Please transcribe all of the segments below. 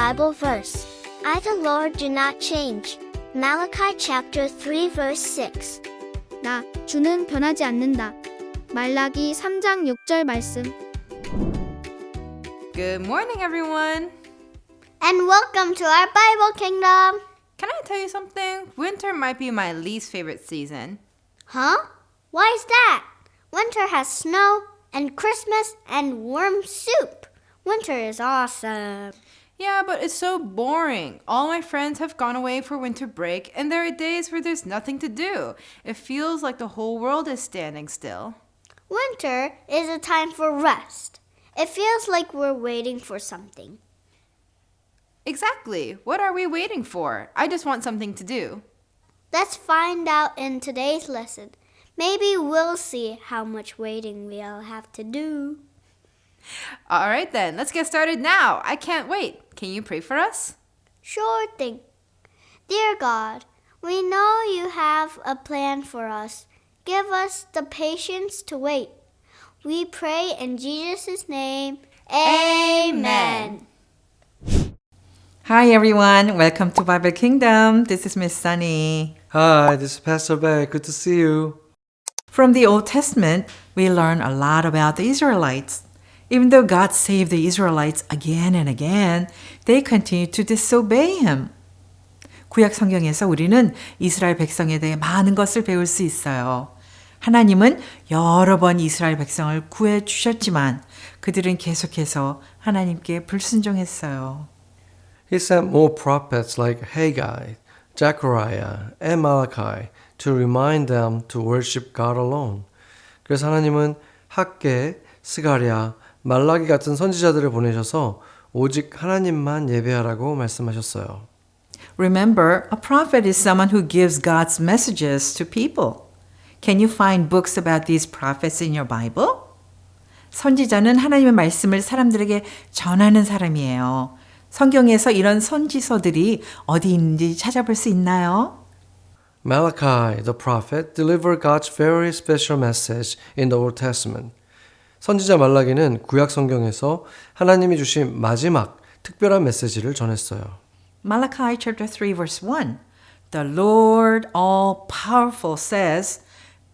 Bible verse. I, the Lord, do not change. Malachi chapter 3 verse 6. 나, 주는 변하지 않는다. 말라기 3장 6절 말씀. Good morning, everyone. And welcome to our Bible Kingdom. Can I tell you something? Winter might be my least favorite season. Huh? Why is that? Winter has snow and Christmas and warm soup. Winter is awesome. Yeah, but it's so boring. All my friends have gone away for winter break, and there are days where there's nothing to do. It feels like the whole world is standing still. Winter is a time for rest. It feels like we're waiting for something. Exactly. What are we waiting for? I just want something to do. Let's find out in today's lesson. Maybe we'll see how much waiting we'll have to do. All right, then. Let's get started now. I can't wait. Can you pray for us? Sure thing. Dear God, we know you have a plan for us. Give us the patience to wait. We pray in Jesus' name. Amen. Hi everyone, welcome to Bible Kingdom. This is Miss Sunny. Hi, this is Pastor Beck. Good to see you. From the Old Testament, we learn a lot about the Israelites. Even though God saved the Israelites again and again, they continued to disobey Him. 구약 성경에서 우리는 이스라엘 백성에 대해 많은 것을 배울 수 있어요. 하나님은 여러 번 이스라엘 백성을 구해 주셨지만 그들은 계속해서 하나님께 불순종했어요. He sent more prophets like Haggai, Zechariah, and Malachi to remind them to worship God alone. 그래서 하나님은 학개, 스가랴, 말라기 같은 선지자들을 보내셔서 오직 하나님만 예배하라고 말씀하셨어요. Remember, a prophet is someone who gives God's messages to people. Can you find books about these prophets in your Bible? 선지자는 하나님의 말씀을 사람들에게 전하는 사람이에요. 성경에서 이런 선지서들이 어디 있는지 찾아볼 수 있나요? Malachi, the prophet, delivered God's very special message in the Old Testament. 선지자 말라기는 구약 성경에서 하나님이 주신 마지막 특별한 메시지를 전했어요. Malachi chapter 3 verse 1. The Lord all-powerful says,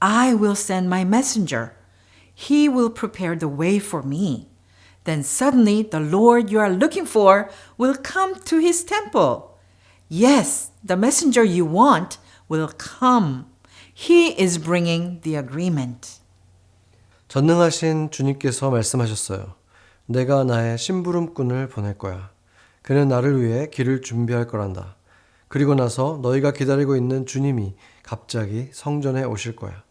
I will send my messenger. He will prepare the way for me. Then suddenly the Lord you are looking for will come to his temple. Yes, the messenger you want will come. He is bringing the agreement. 전능하신 주님께서 말씀하셨어요. 내가 나의 심부름꾼을 보낼 거야. 그는 나를 위해 길을 준비할 거란다. 그리고 나서 너희가 기다리고 있는 주님이 갑자기 성전에 오실 거야.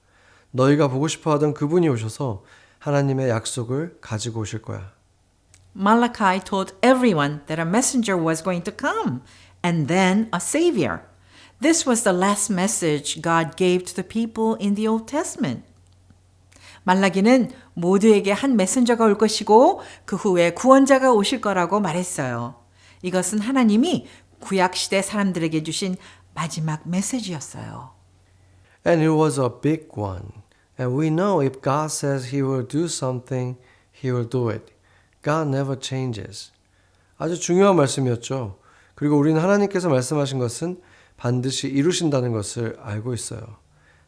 너희가 보고 싶어 하던 그분이 오셔서 하나님의 약속을 가지고 오실 거야. Malachi told everyone that a messenger was going to come and then a savior. This was the last message God gave to the people in the Old Testament. 말라기는 모두에게 한 메신저가 올 것이고 그 후에 구원자가 오실 거라고 말했어요. 이것은 하나님이 구약 시대 사람들에게 주신 마지막 메시지였어요. And it was a big one. And we know if God says He will do something, He will do it. God never changes. 아주 중요한 말씀이었죠. 그리고 우리는 하나님께서 말씀하신 것은 반드시 이루신다는 것을 알고 있어요.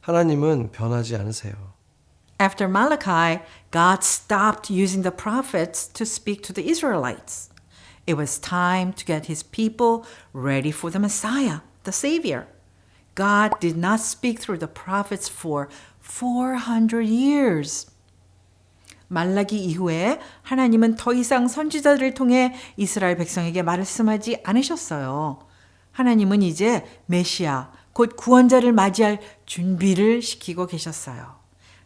하나님은 변하지 않으세요. After Malachi, God stopped using the prophets to speak to the Israelites. It was time to get his people ready for the Messiah, the Savior. God did not speak through the prophets for 400 years. 말라기 이후에 하나님은 더 이상 선지자들을 통해 이스라엘 백성에게 말씀하지 않으셨어요. 하나님은 이제 메시아, 곧 구원자를 맞이할 준비를 시키고 계셨어요.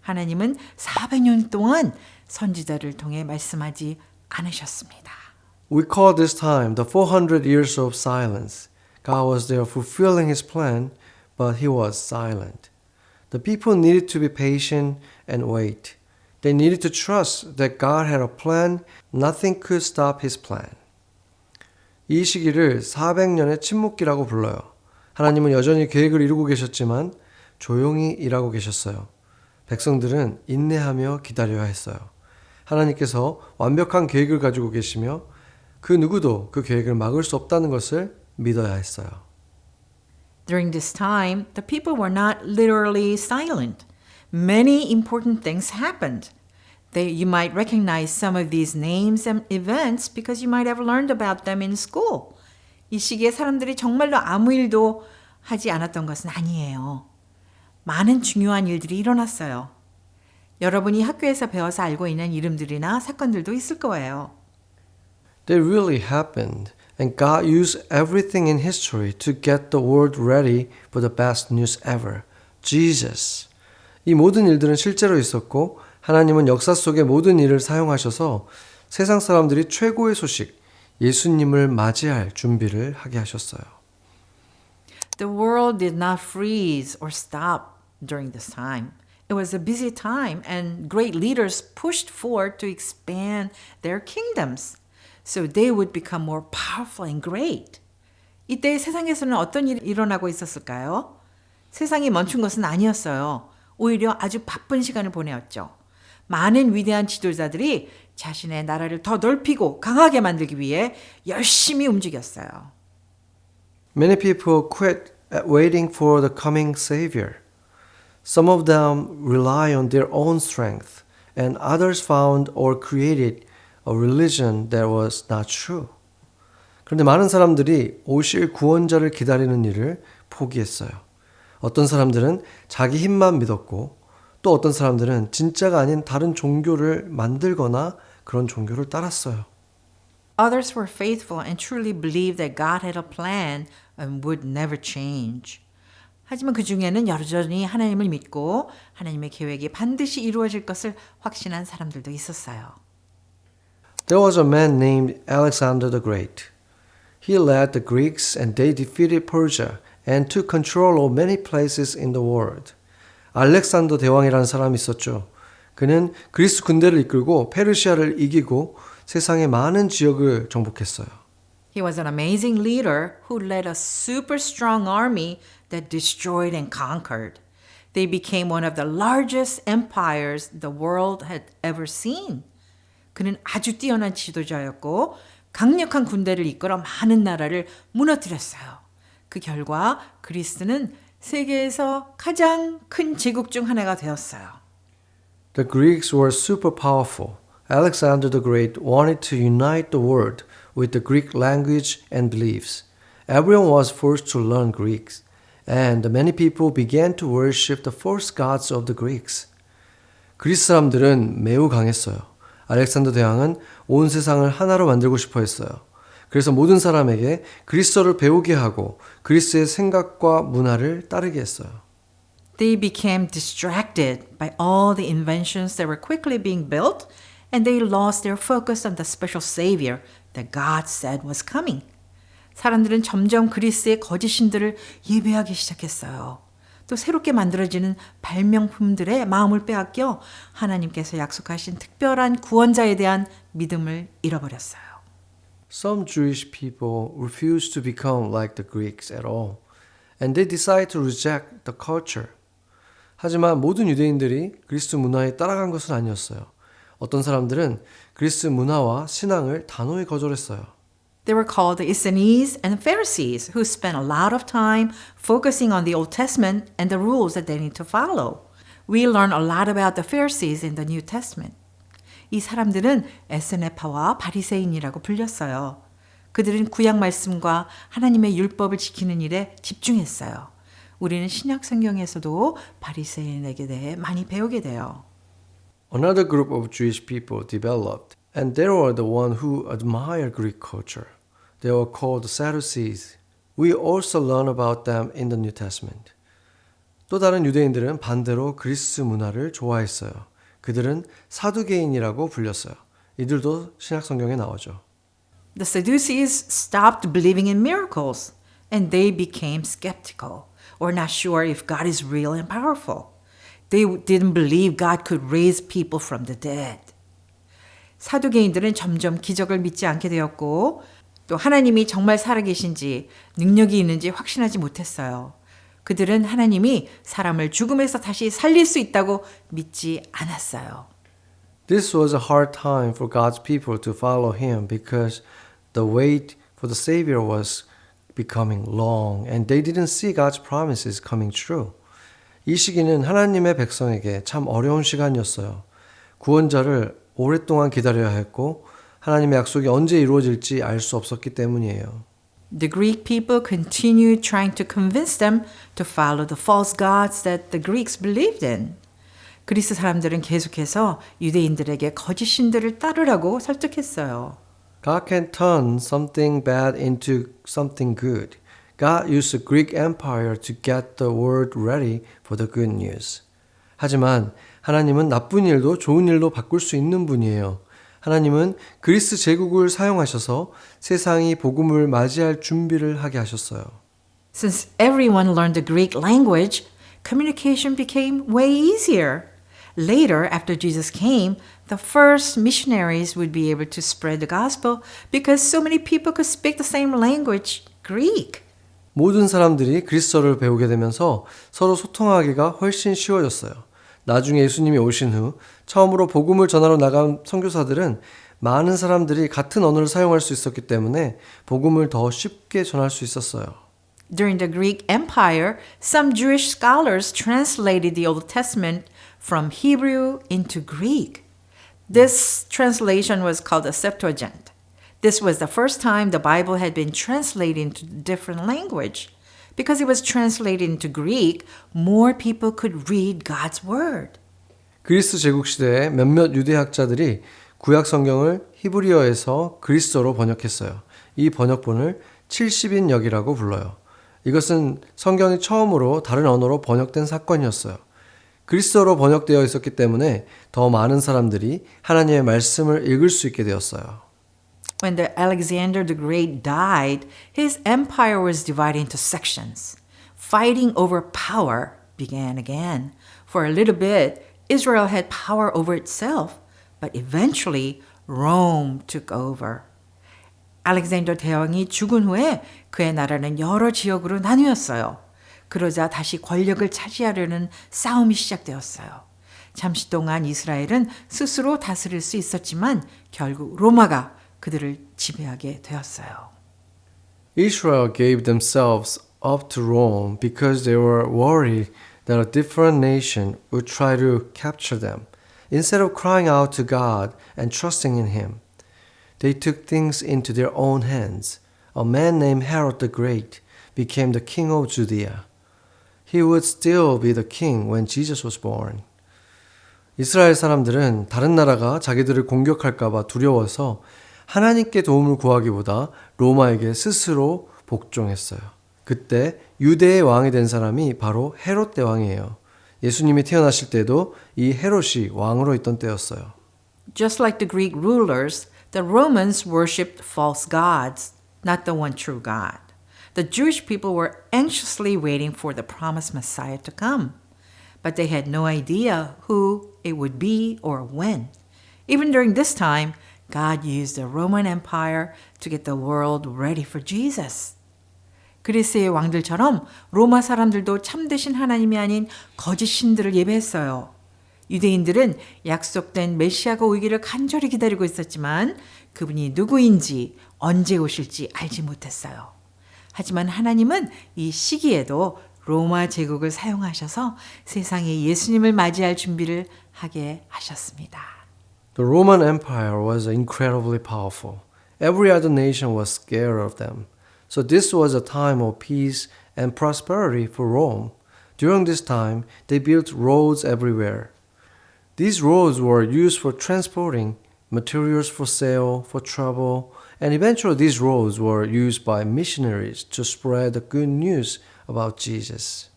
하나님은 400년 동안 선지자를 통해 말씀하지 않으셨습니다. We call this time the 400 years of silence. God was there fulfilling His plan, but He was silent. The people needed to be patient and wait. They needed to trust that God had a plan. Nothing could stop His plan. 이 시기를 400년의 침묵기라고 불러요. 하나님은 여전히 계획을 이루고 계셨지만 조용히 일하고 계셨어요. 백성들은 인내하며 기다려야 했어요. 하나님께서 완벽한 계획을 가지고 계시며 그 누구도 그 계획을 막을 수 없다는 것을 믿어야 했어요. During this time, the people were not literally silent. Many important things happened. You might recognize some of these names and events because you might have learned about them in school. 이 시기에 사람들이 정말로 아무 일도 하지 않았던 것은 아니에요. 많은 중요한 일들이 일어났어요. 여러분이 학교에서 배워서 알고 있는 이름들이나 사건들도 있을 거예요. They really happened, and God used everything in history to get the world ready for the best news ever, Jesus. 이 모든 일들은 실제로 있었고 하나님은 역사 속의 모든 일을 사용하셔서 세상 사람들이 최고의 소식, 예수님을 맞이할 준비를 하게 하셨어요. The world did not freeze or stop during this time. It was a busy time and great leaders pushed forward to expand their kingdoms. So they would become more powerful and great. 이때 세상에서는 어떤 일이 일어나고 있었을까요? 세상이 멈춘 것은 아니었어요. 오히려 아주 바쁜 시간을 보내었죠. 많은 위대한 지도자들이 자신의 나라를 더 넓히고 강하게 만들기 위해 열심히 움직였어요. Many people quit waiting for the coming Savior. Some of them rely on their own strength, and others found or created a religion that was not true. 그런데 많은 사람들이 오실 구원자를 기다리는 일을 포기했어요. 어떤 사람들은 자기 힘만 믿었고 또 어떤 사람들은 진짜가 아닌 다른 종교를 만들거나 그런 종교를 따랐어요. Others were faithful and truly believed that God had a plan and would never change. 하지만 그 중에는 여전히 하나님을 믿고 하나님의 계획이 반드시 이루어질 것을 확신한 사람들도 있었어요. There was a man named Alexander the Great. He led the Greeks and they defeated Persia and took control of many places in the world. 알렉산더 대왕이라는 사람이 있었죠. 그는 그리스 군대를 이끌고 페르시아를 이기고 세상의 많은 지역을 정복했어요. He was an amazing leader who led a super strong army that destroyed and conquered. They became one of the largest empires the world had ever seen. 그는 아주 뛰어난 지도자였고 강력한 군대를 이끌어 많은 나라를 무너뜨렸어요. 그 결과 그리스는 세계에서 가장 큰 제국 중 하나가 되었어요. The Greeks were super powerful. Alexander the Great wanted to unite the world with the Greek language and beliefs. Everyone was forced to learn Greek, and many people began to worship the false gods of the Greeks. 그리스 사람들은 매우 강했어요. 알렉산더 대왕은 온 세상을 하나로 만들고 싶어 했어요. 그래서 모든 사람에게 그리스어를 배우게 하고 그리스의 생각과 문화를 따르게 했어요. They became distracted by all the inventions that were quickly being built, and they lost their focus on the special savior that God said was coming. 사람들은 점점 그리스의 거짓 신들을 예배하기 시작했어요. 또 새롭게 만들어지는 발명품들의 마음을 빼앗겨 하나님께서 약속하신 특별한 구원자에 대한 믿음을 잃어버렸어요. Some Jewish people refused to become like the Greeks at all, and they decided to reject the culture. 하지만 모든 유대인들이 그리스 문화에 따라간 것은 아니었어요. 어떤 사람들은 그리스 문화와 신앙을 단호히 거절했어요. They were called the Essenes and Pharisees, who spent a lot of time focusing on the Old Testament and the rules that they need to follow. We learn a lot about the Pharisees in the New Testament. 이 사람들은 에스네파와 바리새인이라고 불렸어요. 그들은 구약 말씀과 하나님의 율법을 지키는 일에 집중했어요. 우리는 신약 성경에서도 바리새인에게 대해 많이 배우게 돼요. Another group of Jewish people developed, and they were the one who admired Greek culture. They were called Sadducees. We also learn about them in the New Testament. 또 다른 유대인들은 반대로 그리스 문화를 좋아했어요. 그들은 사두개인이라고 불렸어요. 이들도 신약 성경에 나오죠. The Sadducees stopped believing in miracles, and they became skeptical, or not sure if God is real and powerful. They didn't believe God could raise people from the dead. 사두개인들은 점점 기적을 믿지 않게 되었고 또 하나님이 정말 살아계신지 능력이 있는지 확신하지 못했어요. 그들은 하나님이 사람을 죽음에서 다시 살릴 수 있다고 믿지 않았어요. This was a hard time for God's people to follow him because The wait for the Savior was becoming long and they didn't see God's promises coming true. 이 시기는 하나님의 백성에게 참 어려운 시간이었어요. 구원자를 오랫동안 기다려야 했고 하나님의 약속이 언제 이루어질지 알 수 없었기 때문이에요. The Greek people continued trying to convince them to follow the false gods that the Greeks believed in. 그리스 사람들은 계속해서 유대인들에게 거짓 신들을 따르라고 설득했어요. God can turn something bad into something good. God used the Greek Empire to get the world ready for the good news. 하지만 하나님은 나쁜 일도 좋은 일로 바꿀 수 있는 분이에요. 하나님은 그리스 제국을 사용하셔서 세상이 복음을 맞이할 준비를 하게 하셨어요. Since everyone learned the Greek language, communication became way easier. Later, after Jesus came, the first missionaries would be able to spread the gospel because so many people could speak the same language, Greek. 모든 사람들이 그리스어를 배우게 되면서 서로 소통하기가 훨씬 쉬워졌어요. 나중에 예수님이 오신 후 처음으로 복음을 전하러 나간 선교사들은 많은 사람들이 같은 언어를 사용할 수 있었기 때문에 복음을 더 쉽게 전할 수 있었어요. During the Greek Empire, some Jewish scholars translated the Old Testament from Hebrew into Greek. This translation was called the Septuagint. This was the first time the Bible had been translated into a different language. Because it was translated into Greek, more people could read God's word. 그리스 제국 시대에 몇몇 유대학자들이 구약 성경을 히브리어에서 그리스어로 번역했어요. 이 번역본을 70인역이라고 불러요. 이것은 성경이 처음으로 다른 언어로 번역된 사건이었어요. 그리스어로 번역되어 있었기 때문에 더 많은 사람들이 하나님의 말씀을 읽을 수 있게 되었어요. When Alexander the Great died, his empire was divided into sections. Fighting over power began again. For a little bit, Israel had power over itself, but eventually Rome took over. 알렉산더 대왕이 죽은 후에 그의 나라는 여러 지역으로 나뉘었어요. 그러자 다시 권력을 차지하려는 싸움이 시작되었어요. 잠시 동안 이스라엘은 스스로 다스릴 수 있었지만 결국 로마가 그들을 지배하게 되었어요. Israel gave themselves up to Rome because they were worried that a different nation would try to capture them. Instead of crying out to God and trusting in Him, they took things into their own hands. A man named Herod the Great became the king of Judea. He would still be the king when Jesus was born. 이스라엘 사람들은 다른 나라가 자기들을 공격할까봐 두려워서 하나님께 도움을 구하기보다 로마에게 스스로 복종했어요. 그때 유대의 왕이 된 사람이 바로 헤롯 대왕이에요. 예수님이 태어나실 때도 이 헤롯이 왕으로 있던 때였어요. Just like the Greek rulers, the Romans worshipped false gods, not the one true God. The Jewish people were anxiously waiting for the promised Messiah to come, but they had no idea who it would be or when. Even during this time, God used the Roman Empire to get the world ready for Jesus. 그리스의 왕들처럼 로마 사람들도 참되신 하나님이 아닌 거짓 신들을 예배했어요. 유대인들은 약속된 메시아가 오기를 간절히 기다리고 있었지만 그분이 누구인지 언제 오실지 알지 못했어요. 하지만 하나님은 이 시기에도 로마 제국을 사용하셔서 세상에 예수님을 맞이할 준비를 하게 하셨습니다. The Roman Empire was incredibly powerful. Every other nation was scared of them. So this was a time of peace and prosperity for Rome. During this time, they built roads everywhere. These roads were used for transporting materials for sale, for travel, and eventually these roads were used by missionaries to spread the good news about Jesus.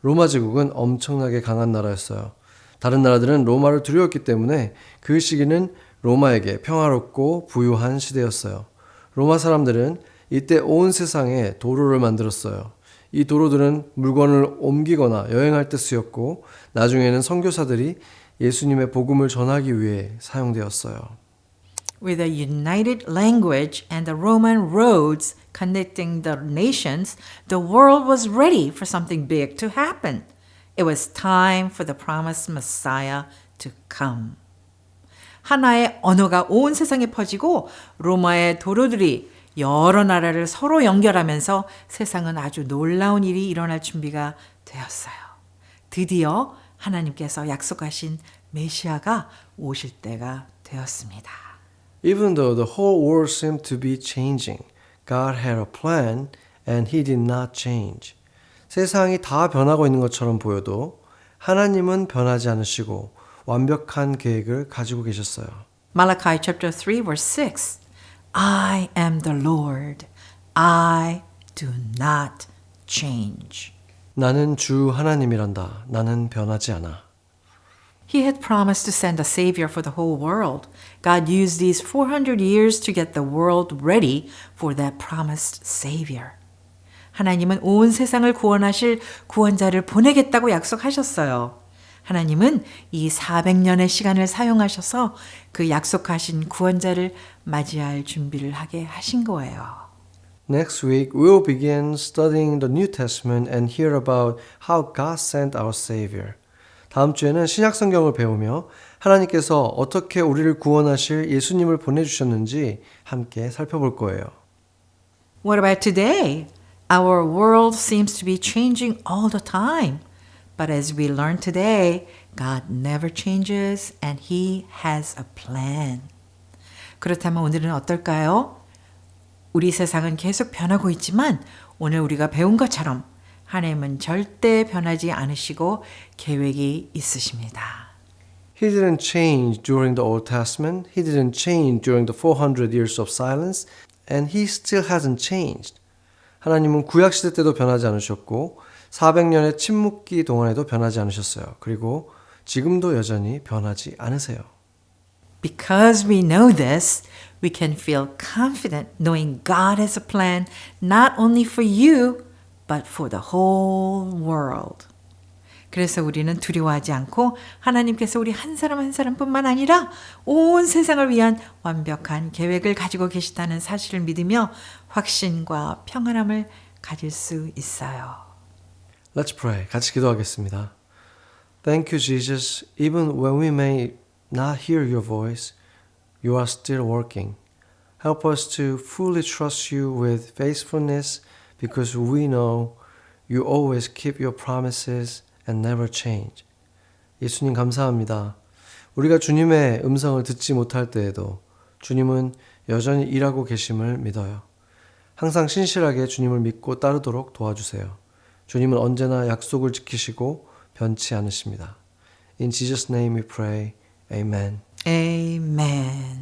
로마 제국은 엄청나게 강한 나라였어요. 다른 나라들은 로마를 두려웠기 때문에 그 시기는 로마에게 평화롭고 부유한 시대였어요. 로마 사람들은 이때 온 세상에 도로를 만들었어요. 이 도로들은 물건을 옮기거나 여행할 때 쓰였고 나중에는 선교사들이 예수님의 복음을 전하기 위해 사용되었어요. With a united language and the Roman roads connecting the nations, the world was ready for something big to happen. It was time for the promised Messiah to come. 하나의 언어가 온 세상에 퍼지고 로마의 도로들이 여러 나라를 서로 연결하면서 세상은 아주 놀라운 일이 일어날 준비가 되었어요. 드디어 하나님께서 약속하신 메시아가 오실 때가 되었습니다. Even though the whole world seemed to be changing, God had a plan and He did not change. 세상이 다 변하고 있는 것처럼 보여도 하나님은 변하지 않으시고 완벽한 계획을 가지고 계셨어요. Malachi chapter 3 verse 6. I am the Lord. I do not change. 나는 주 하나님이란다. 나는 변하지 않아. He had promised to send a savior for the whole world. God used these 400 years to get the world ready for that promised savior. 하나님은 온 세상을 구원하실 구원자를 보내겠다고 약속하셨어요. 하나님은 이 400년의 시간을 사용하셔서 그 약속하신 구원자를 맞이할 준비를 하게 하신 거예요. Next week, we'll begin studying the New Testament and hear about how God sent our Savior. 다음 주에는 신약 성경을 배우며 하나님께서 어떻게 우리를 구원하실 예수님을 보내주셨는지 함께 살펴볼 거예요. What about today? Our world seems to be changing all the time. But as we learn today, God never changes and He has a plan. 그렇다면 오늘은 어떨까요? 우리 세상은 계속 변하고 있지만 오늘 우리가 배운 것처럼 하나님은 절대 변하지 않으시고 계획이 있으십니다. He didn't change during the Old Testament. He didn't change during the 400 years of silence. And He still hasn't changed. 하나님은 구약시대 때도 변하지 않으셨고 400년의 침묵기 동안에도 변하지 않으셨어요. 그리고 지금도 여전히 변하지 않으세요. Because we know this, we can feel confident knowing God has a plan not only for you, but for the whole world. 그래서 우리는 두려워하지 않고 하나님께서 우리 한 사람 한 사람뿐만 아니라 온 세상을 위한 완벽한 계획을 가지고 계시다는 사실을 믿으며 확신과 평안함을 가질 수 있어요. Let's pray. 같이 기도하겠습니다. Thank you, Jesus. Even when we may not hear your voice, you are still working. Help us to fully trust you with faithfulness because we know you always keep your promises and never change. 예수님 감사합니다. 우리가 주님의 음성을 듣지 못할 때에도 주님은 여전히 일하고 계심을 믿어요. 항상 신실하게 주님을 믿고 따르도록 도와주세요. 주님은 언제나 약속을 지키시고 변치 않으십니다. In Jesus' name we pray. Amen. Amen.